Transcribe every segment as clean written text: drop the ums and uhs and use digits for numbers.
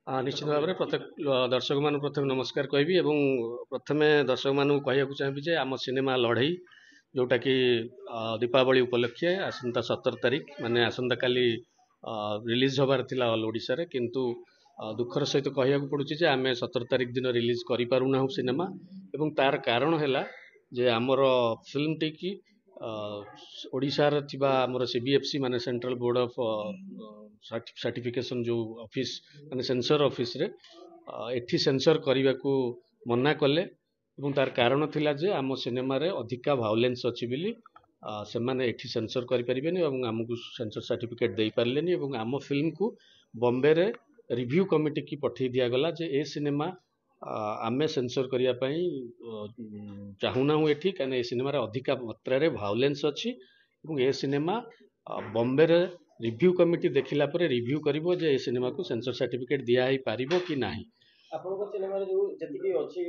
ନିଶ୍ଚିତ ଭାବରେ ପ୍ରତ୍ୟେକ ଦର୍ଶକମାନଙ୍କୁ ପ୍ରଥମେ ନମସ୍କାର କହିବି ଏବଂ ପ୍ରଥମେ ଦର୍ଶକମାନଙ୍କୁ କହିବାକୁ ଚାହିଁବି ଯେ ଆମ ସିନେମା ଲଢ଼େଇ ଯେଉଁଟାକି ଦୀପାବଳି ଉପଲକ୍ଷେ ଆସନ୍ତା 17 ତାରିଖ ମାନେ ଆସନ୍ତାକାଲି ରିଲିଜ୍ ହେବାର ଥିଲା ଅଲ୍ ଓଡ଼ିଶାରେ, କିନ୍ତୁ ଦୁଃଖର ସହିତ କହିବାକୁ ପଡ଼ୁଛି ଯେ ଆମେ 17 ତାରିଖ ଦିନ ରିଲିଜ୍ କରିପାରୁନାହୁଁ ସିନେମା। ଏବଂ ତାର କାରଣ ହେଲା ଯେ ଆମର ଫିଲ୍ମଟିକି ଓଡ଼ିଶାରେ ଥିବା ଆମର CBFC ମାନେ ସେଣ୍ଟ୍ରାଲ ବୋର୍ଡ଼ ଅଫ୍ ସାର୍ଟିଫିକେସନ୍ ଯେଉଁ ଅଫିସ୍ ମାନେ ସେନ୍ସର ଅଫିସ୍ରେ ଏଠି ସେନ୍ସର କରିବାକୁ ମନା କଲେ ଏବଂ ତାର କାରଣ ଥିଲା ଯେ ଆମ ସିନେମାରେ ଅଧିକା ଭାଓଲେନ୍ସ ଅଛି ବୋଲି ସେମାନେ ଏଠି ସେନ୍ସର କରିପାରିବେନି ଏବଂ ଆମକୁ ସେନ୍ସର ସାର୍ଟିଫିକେଟ୍ ଦେଇପାରିଲେନି ଏବଂ ଆମ ଫିଲ୍ମକୁ ବମ୍ବେରେ ରିଭ୍ୟୁ କମିଟିକି ପଠାଇ ଦିଆଗଲା ଯେ ଏ ସିନେମା ଆମେ ସେନ୍ସର କରିବା ପାଇଁ ଚାହୁଁନାହୁଁ ଏଠି, କାହିଁକିନା ଏ ସିନେମାରେ ଅଧିକା ମାତ୍ରାରେ ଭାଓଲେନ୍ସ ଅଛି ଏବଂ ଏ ସିନେମା ବମ୍ବେରେ ରିଭ୍ୟୁ କମିଟି ଦେଖିଲା ପରେ ରିଭ୍ୟୁ କରିବ ଯେ ଏ ସିନେମାକୁ ସେନ୍ସର ସାର୍ଟିଫିକେଟ୍ ଦିଆହେଇପାରିବ କି ନାହିଁ। ଆପଣଙ୍କ ସିନେମାରେ ଯୋଉ ଯେତିକି ଅଛି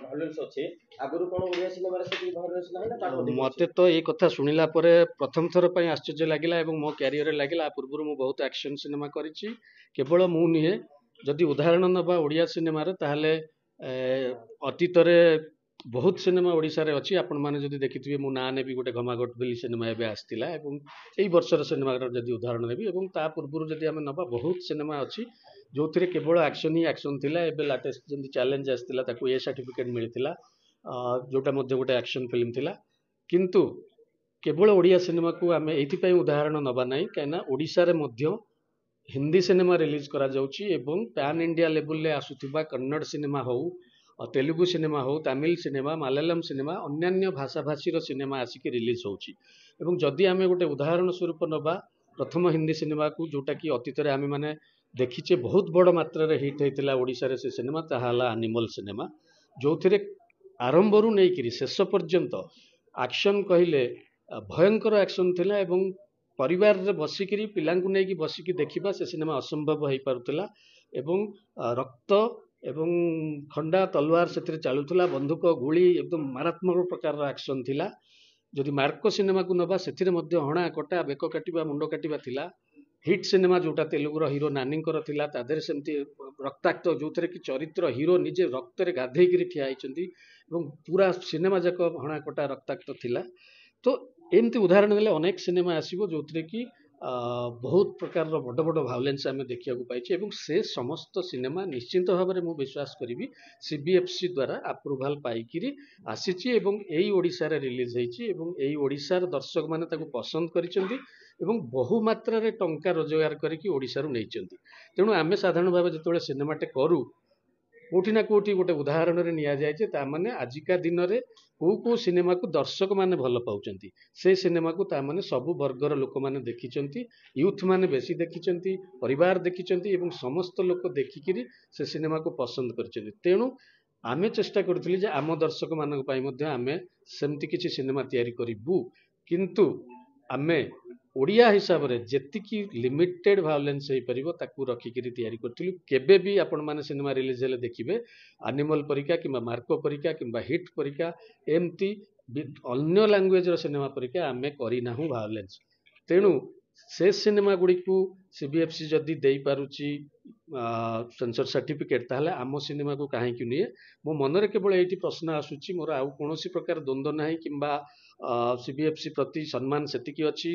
ଭାଓଲେନ୍ସ ଅଛି, ଆଗରୁ କ'ଣ ଓଡ଼ିଆ ସିନେମାରେ ସେତିକି ଭାଓଲେନ୍ସ ନାହିଁ ନା ତାଠୁ ଅଧିକ? ମୋତେ ତ ଏଇ କଥା ଶୁଣିଲା ପରେ ପ୍ରଥମ ଥର ପାଇଁ ଆଶ୍ଚର୍ଯ୍ୟ ଲାଗିଲା ଏବଂ ମୋ କ୍ୟାରିୟରରେ ଲାଗିଲା। ପୂର୍ବରୁ ମୁଁ ବହୁତ ଆକ୍ସନ୍ ସିନେମା କରିଛି, କେବଳ ମୁଁ ନୁହେଁ। ଯଦି ଉଦାହରଣ ନେବା ଓଡ଼ିଆ ସିନେମାରେ ତାହେଲେ ଅତୀତରେ ବହୁତ ସିନେମା ଓଡ଼ିଶାରେ ଅଛି। ଆପଣମାନେ ଯଦି ଦେଖିଥିବେ, ମୁଁ ନାଁ ନେବି ଗୋଟେ ଘମାଘଟ ବୋଲି ସିନେମା ଏବେ ଆସିଥିଲା ଏବଂ ଏଇ ବର୍ଷର ସିନେମାର ଯଦି ଉଦାହରଣ ନେବି ଏବଂ ତା ପୂର୍ବରୁ ଯଦି ଆମେ ନେବା ବହୁତ ସିନେମା ଅଛି ଯେଉଁଥିରେ କେବଳ ଆକ୍ସନ୍ ହିଁ ଆକ୍ସନ୍ ଥିଲା। ଏବେ ଲାଟେଷ୍ଟ ଯେମିତି ଚ୍ୟାଲେଞ୍ଜ ଆସିଥିଲା ତାକୁ ଏ ସାର୍ଟିଫିକେଟ୍ ମିଳିଥିଲା, ଯେଉଁଟା ମଧ୍ୟ ଗୋଟେ ଆକ୍ସନ୍ ଫିଲ୍ମ ଥିଲା। କିନ୍ତୁ କେବଳ ଓଡ଼ିଆ ସିନେମାକୁ ଆମେ ଏଇଥିପାଇଁ ଉଦାହରଣ ନେବା ନାହିଁ, କାହିଁକିନା ଓଡ଼ିଶାରେ ମଧ୍ୟ ହିନ୍ଦୀ ସିନେମା ରିଲିଜ୍ କରାଯାଉଛି ଏବଂ ପ୍ୟାନ୍ ଇଣ୍ଡିଆ ଲେବୁଲ୍ରେ ଆସୁଥିବା କନ୍ନଡ଼ ସିନେମା ହେଉ, ତେଲୁଗୁ ସିନେମା ହେଉ, ତାମିଲ ସିନେମା, ମାଲାୟାଲମ ସିନେମା, ଅନ୍ୟାନ୍ୟ ଭାଷାଭାଷୀର ସିନେମା ଆସିକି ରିଲିଜ୍ ହେଉଛି। ଏବଂ ଯଦି ଆମେ ଗୋଟେ ଉଦାହରଣ ସ୍ୱରୂପ ନେବା ପ୍ରଥମ ହିନ୍ଦୀ ସିନେମାକୁ, ଯେଉଁଟାକି ଅତୀତରେ ଆମେମାନେ ଦେଖିଛେ ବହୁତ ବଡ଼ ମାତ୍ରାରେ ହିଟ୍ ହେଇଥିଲା ଓଡ଼ିଶାରେ ସେ ସିନେମା, ତାହା ହେଲା ଆନିମଲ୍ ସିନେମା, ଯେଉଁଥିରେ ଆରମ୍ଭରୁ ନେଇକରି ଶେଷ ପର୍ଯ୍ୟନ୍ତ ଆକ୍ସନ୍ କହିଲେ ଭୟଙ୍କର ଆକ୍ସନ୍ ଥିଲା ଏବଂ ପରିବାରରେ ବସିକିରି ପିଲାଙ୍କୁ ନେଇକି ବସିକି ଦେଖିବା ସେ ସିନେମା ଅସମ୍ଭବ ହେଇପାରୁଥିଲା ଏବଂ ରକ୍ତ ଏବଂ ଖଣ୍ଡା ତଲୱାର ସେଥିରେ ଚାଲୁଥିଲା, ବନ୍ଧୁକ ଗୁଳି ଏକଦମ ମାରାତ୍ମକ ପ୍ରକାରର ଆକ୍ସନ୍ ଥିଲା। ଯଦି ମାର୍କୋ ସିନେମାକୁ ନେବା, ସେଥିରେ ମଧ୍ୟ ହଣା କଟା, ବେକ କାଟିବା, ମୁଣ୍ଡ କାଟିବା ଥିଲା। ହିଟ୍ ସିନେମା ଯେଉଁଟା ତେଲୁଗୁର ହିରୋ ନାନୀଙ୍କର ଥିଲା, ତା ଦେହରେ ସେମିତି ରକ୍ତାକ୍ତ, ଯେଉଁଥିରେ କି ଚରିତ୍ର ହିରୋ ନିଜେ ରକ୍ତରେ ଗାଧେଇକିରି ଠିଆ ହେଇଛନ୍ତି ଏବଂ ପୁରା ସିନେମା ଯାକ ହଣା କଟା ରକ୍ତାକ୍ତ ଥିଲା। ତ ଏମିତି ଉଦାହରଣ ଦେଲେ ଅନେକ ସିନେମା ଆସିବ ଯେଉଁଥିରେ କି ବହୁତ ପ୍ରକାରର ବଡ଼ ବଡ଼ ଭାଓଲେନ୍ସ ଆମେ ଦେଖିବାକୁ ପାଇଛୁ ଏବଂ ସେ ସମସ୍ତ ସିନେମା ନିଶ୍ଚିନ୍ତ ଭାବରେ ମୁଁ ବିଶ୍ୱାସ କରିବି CBFC ଦ୍ୱାରା ଆପ୍ରୁଭାଲ୍ ପାଇକିରି ଆସିଛି ଏବଂ ଏଇ ଓଡ଼ିଶାରେ ରିଲିଜ୍ ହେଇଛି ଏବଂ ଏଇ ଓଡ଼ିଶାର ଦର୍ଶକମାନେ ତାକୁ ପସନ୍ଦ କରିଛନ୍ତି ଏବଂ ବହୁ ମାତ୍ରାରେ ଟଙ୍କା ରୋଜଗାର କରିକି ଓଡ଼ିଶାରୁ ନେଇଛନ୍ତି। ତେଣୁ ଆମେ ସାଧାରଣ ଭାବେ ଯେତେବେଳେ ସିନେମାଟେ କରୁ, କୋଉଠି ନା କୋଉଠି ଗୋଟେ ଉଦାହରଣରେ ନିଆଯାଏ ଯେ ତାମାନେ ଆଜିକା ଦିନରେ କୋଉ ସିନେମାକୁ ଦର୍ଶକମାନେ ଭଲ ପାଉଛନ୍ତି, ସେ ସିନେମାକୁ ତାମାନେ ସବୁ ବର୍ଗର ଲୋକମାନେ ଦେଖିଛନ୍ତି, ୟୁଥ୍ ମାନେ ବେଶୀ ଦେଖିଛନ୍ତି, ପରିବାର ଦେଖିଛନ୍ତି ଏବଂ ସମସ୍ତ ଲୋକ ଦେଖିକିରି ସେ ସିନେମାକୁ ପସନ୍ଦ କରିଛନ୍ତି। ତେଣୁ ଆମେ ଚେଷ୍ଟା କରୁଥିଲୁ ଯେ ଆମ ଦର୍ଶକମାନଙ୍କ ପାଇଁ ମଧ୍ୟ ଆମେ ସେମିତି କିଛି ସିନେମା ତିଆରି କରିବୁ, କିନ୍ତୁ ଆମେ ଓଡ଼ିଆ ହିସାବରେ ଯେତିକି ଲିମିଟେଡ୍ ଭାଓଲେନ୍ସ ହେଇପାରିବ ତାକୁ ରଖିକିରି ତିଆରି କରିଥିଲୁ। କେବେ ବି ଆପଣମାନେ ସିନେମା ରିଲିଜ୍ ହେଲେ ଦେଖିବେ ଆନିମଲ୍ ପରିକା କିମ୍ବା ମାର୍କୋ ପରିକା କିମ୍ବା ହିଟ୍ ପରିକା ଏମିତି ଅନ୍ୟ ଲାଙ୍ଗୁଏଜର ସିନେମା ପରିକା ଆମେ କରିନାହୁଁ ଭାଓଲେନ୍ସ। ତେଣୁ ସେ ସିନେମା ଗୁଡ଼ିକୁ CBFC ଯଦି ଦେଇପାରୁଛି ସେନ୍ସର ସାର୍ଟିଫିକେଟ୍, ତାହେଲେ ଆମ ସିନେମାକୁ କାହିଁକି ନୁହେଁ? ମୋ ମନରେ କେବଳ ଏଇଠି ପ୍ରଶ୍ନ ଆସୁଛି, ମୋର ଆଉ କୌଣସି ପ୍ରକାର ଦ୍ୱନ୍ଦ୍ୱ ନାହିଁ କିମ୍ବା CBFC ପ୍ରତି ସମ୍ମାନ ସେତିକି ଅଛି,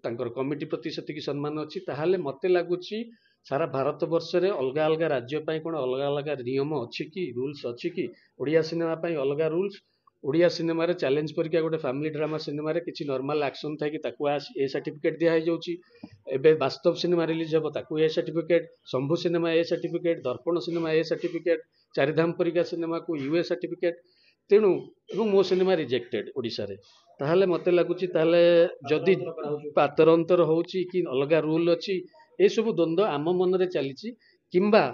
ତାଙ୍କର କମିଟି ପ୍ରତି ସେତିକି ସମ୍ମାନ ଅଛି। ତାହେଲେ ମୋତେ ଲାଗୁଛି ସାରା ଭାରତ ବର୍ଷରେ ଅଲଗା ଅଲଗା ରାଜ୍ୟ ପାଇଁ କ'ଣ ଅଲଗା ଅଲଗା ନିୟମ ଅଛି କି, ରୁଲ୍ସ ଅଛି କି? ଓଡ଼ିଆ ସିନେମା ପାଇଁ ଅଲଗା ରୁଲ୍ସ। ଓଡ଼ିଆ ସିନେମାରେ ଚ୍ୟାଲେଞ୍ଜ ପରିକା ଗୋଟେ ଫ୍ୟାମିଲି ଡ୍ରାମା ସିନେମାରେ କିଛି ନର୍ମାଲ ଆକ୍ସନ୍ ଥାଇକି ତାକୁ ଏ ସାର୍ଟିଫିକେଟ୍ ଦିଆହେଇଯାଉଛି। ଏବେ ବାସ୍ତବ ସିନେମା ରିଲିଜ୍ ହେବ, ତାକୁ ଏ ସାର୍ଟିଫିକେଟ୍, ଶମ୍ଭୁ ସିନେମା ଏ ସାର୍ଟିଫିକେଟ୍, ଦର୍ପଣ ସିନେମା ଏ ସାର୍ଟିଫିକେଟ୍, ଚାରିଧାମ ପରିକା ସିନେମାକୁ UE ସାର୍ଟିଫିକେଟ୍। ତେଣୁ ଏବଂ ମୋ ସିନେମା ରିଜେକ୍ଟେଡ୍ ଓଡ଼ିଶାରେ। ତାହେଲେ ମୋତେ ଲାଗୁଛି ତାହେଲେ ଯଦି ପାତର ଅନ୍ତର ହେଉଛି କି ଅଲଗା ରୁଲ୍ ଅଛି, ଏସବୁ ଦ୍ୱନ୍ଦ୍ୱ ଆମ ମନରେ ଚାଲିଛି କିମ୍ବା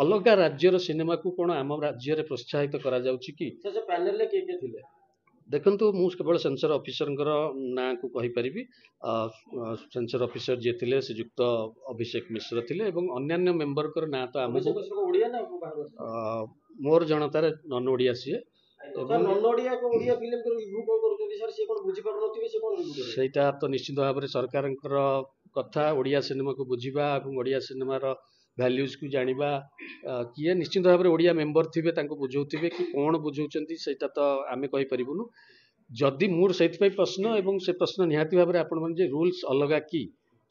ଅଲଗା ରାଜ୍ୟର ସିନେମାକୁ କ'ଣ ଆମ ରାଜ୍ୟରେ ପ୍ରୋତ୍ସାହିତ କରାଯାଉଛି କି? ପ୍ୟାନେଲରେ କିଏ କିଏ ଥିଲେ? ଦେଖନ୍ତୁ, ମୁଁ କେବଳ ସେନ୍ସର ଅଫିସରଙ୍କର ନାଁକୁ କହିପାରିବି। ସେନ୍ସର ଅଫିସର ଯିଏ ଥିଲେ ଶ୍ରୀଯୁକ୍ତ ଅଭିଷେକ ମିଶ୍ର ଥିଲେ ଏବଂ ଅନ୍ୟାନ୍ୟ ମେମ୍ବରଙ୍କର ନାଁ ତ ଆମକୁ, ମୋର ଜଣତାର ନନ୍ ଓଡ଼ିଆ ସିଏ। ସେଇଟା ତ ନିଶ୍ଚିତ ଭାବରେ ସରକାରଙ୍କର କଥା, ଓଡ଼ିଆ ସିନେମାକୁ ବୁଝିବା ଏବଂ ଓଡ଼ିଆ ସିନେମାର भैल्यूज को जानिबा किए निश्चित भाव में ओडिया मेंबर थिबे तांको बुझौथिबे कि कोन बुझौचंती सेटा तो आमे कहि परिबुनु जदि मोर सेति प्रश्न एवं से प्रश्न निहाती भाव में आपण मन जे रूल्स अलगा कि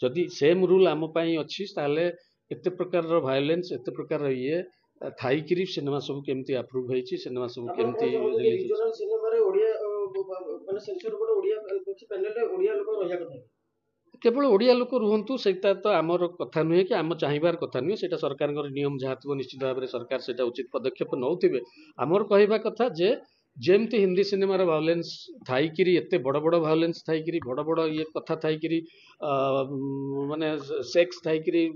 जदि सेम रूल आम पई अछि ताले एते प्रकार रो वायलेंस एते प्रकार ये थाइकिरी सिनेमा सब केमती अप्रूव होईची सिनेमा सब केमती रिलीज रीजनल सिनेमा रे ओडिया माने सेंसर बोर्ड ओडिया पैनल रे ओडिया लोक रहिया कथा केवल ओडिया लोक रुहंतु सेटा तो आमर कथा नुहे कि आम चाहिबार कथा नुहे सेटा सरकार नियम जहाँ थो निश्चित भाव में सरकार सेटा उचित पदक्षेप नौथिबे आमर कहवा कथा जे जेमती हिंदी सिनेमार भायोलेंस थाइकिरी एते बड़ बड़ भायोलेंस थाइकिरी बड़ बड़ ये कथा थाइकिरी माने सेक्स थाइकिरी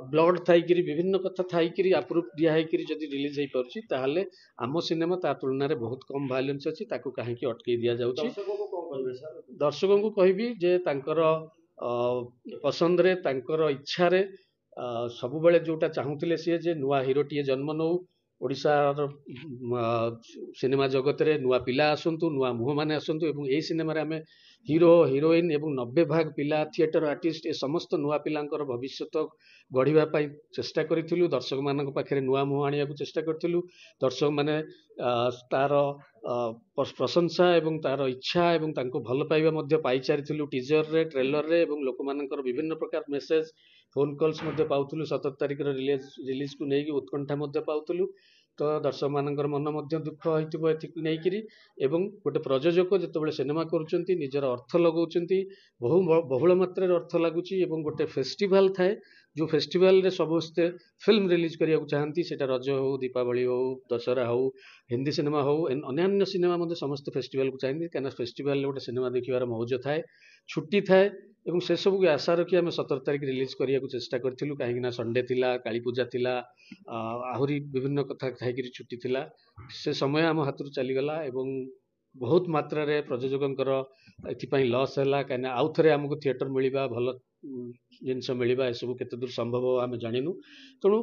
ब्लड थाइकिरी विभिन्न कथा थाइकिरी अप्रूव दिया हैकिरी जदि रिलीज हो पारुछि ताहले आम सिनेमा ता तुलना रे बहुत कम भायोलेंस अछि ताकू काहेकि अटकई दिया जाउछि दर्शकों को कोन कहबे सर दर्शकों को कहबी जे तांकर पसंद रे तांकर इच्छा रे सबुबेले जोटा चाहूतिले सी जे नुआ हिरोटीए जन्म नौ ओडिशार सिनेमा जगत रे नुआ पिला आसंतु नुआ मुह माने आसंतु एवं एई सिनेमा रे आमे हीरो हिरोइन एवं 90 भाग पिला थिएटर आर्टिस्ट ए समस्त नुआ पिलांकर भविष्यत गढ़िबा पई चेष्टा करिथिलु दर्शक मानक पाखरे नुआ मुह आनिया को चेष्टा करथिलु दर्शक माने तार प्रशंसा एवं तार इच्छा एवं तांको भल पाइबा मध्य पाई चारिथिलु टीजर रे ट्रेलर रे एवं लोक मानकर विभिन्न प्रकार मेसेज फोन कॉल्स मध्य पाउथिलु 17 तारिख रे रिलीज को नेकी उत्कंठा मध्य पाउथिलु तो दर्शक मानकर मन मध्य दुख होइतिबो एथिक नेकिरी एवं गोटे प्रयोजक जेतेबेले सिनेमा करूचंती निजर अर्थ लगाउचंती बहुल मात्रा रे अर्थ लागुची एवं गोटे फेस्टिवल थाए जो फेस्टिवल रे समस्ते फिल्म रिलीज करिया चाहती सेटा रज हो दीपावली हो दशहरा हो हिंदी सिनेमा हो अन्य सिनेमा मध्य समस्त फेस्टिवल को चाहती कहीं फेस्टिवल गोटे सिनेमा देखिबार मौज थाए छुट्टी थाए एवं से सब को आशा रखी आम 17 तारिख रिलीज करिया चेष्टा करूँ कहीं संडे थिला काली पूजा थिला आहुरी विभिन्न कथा खाई छुट्टी थिला से समय आम हाथ चलीगला एवं बहुत मात्रा रे प्रयोजकंकर एथिपाई लॉस हैला कहीं आउ थे आमको थिएटर मिलवा भल जिनस मिलवा ए सब केते दूर संभव आम जानिनु तेणु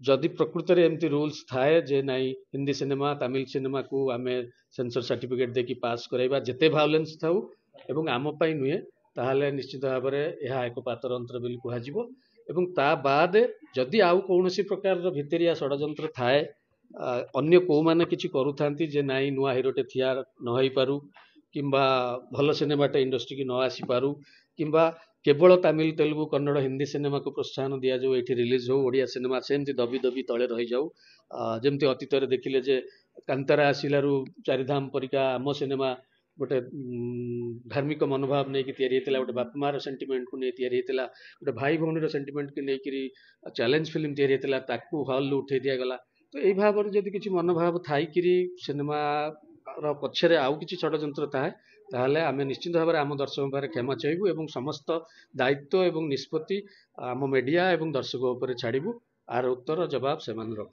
जदि प्रकृत रे एमती रूल्स थाए जे नाई हिंदी सिनेमा तमिल सिनेमा को आम सेंसर सर्टिफिकेट देकी पास कराइबा जेते भायोलेंस थाउ एवं आम पाई नुहे ताहले निश्चित भाव में यह एक पातर अंतर बोली कहुजिबो एवं ता बाद जदि आउ कौनसी प्रकार भितरिया षडयंत्र थाए अन्य को माने किछि करूथांती जे नाई नुआ हिरोटे थिया न होई पारु किंबा भल सिनेमाटे इंडस्ट्री की न आसी पारु किंबा केवल तमिल तेलुगु कन्नड़ हिंदी सिनेमा को प्रोत्साहन दिया जाऊ एठी रिलीज हो ओडिया सिनेमा सेमती दबी दबी तले रही जाऊ जेमती अतीत रे देखिले जे कांतारा आसिलारु चारिधाम परिका आम सिनेमा गोटे धार्मिक मनोभाव नहीं कि तैयारी होता गोटे बाप मार सेंटिमेंट को नहीं तैयारी होता गोटे भाई भौणी सेंटिमेंट को लेकिन चैलेंज फिल्म तैयारी होता ताकू हॉल उठे दिगला तो यही भाव में जब किसी मनोभाव थी सिनेमा पछरे आउ किसी षडयंत्र थाए ताहले आमे निश्चित भाव में आम दर्शकों पाखे क्षमा चाहबू एवं समस्त दायित्व एवं निष्पत्ति आम मीडिया एवं दर्शकों पर छाड़बू आर उत्तर जवाब से रखू।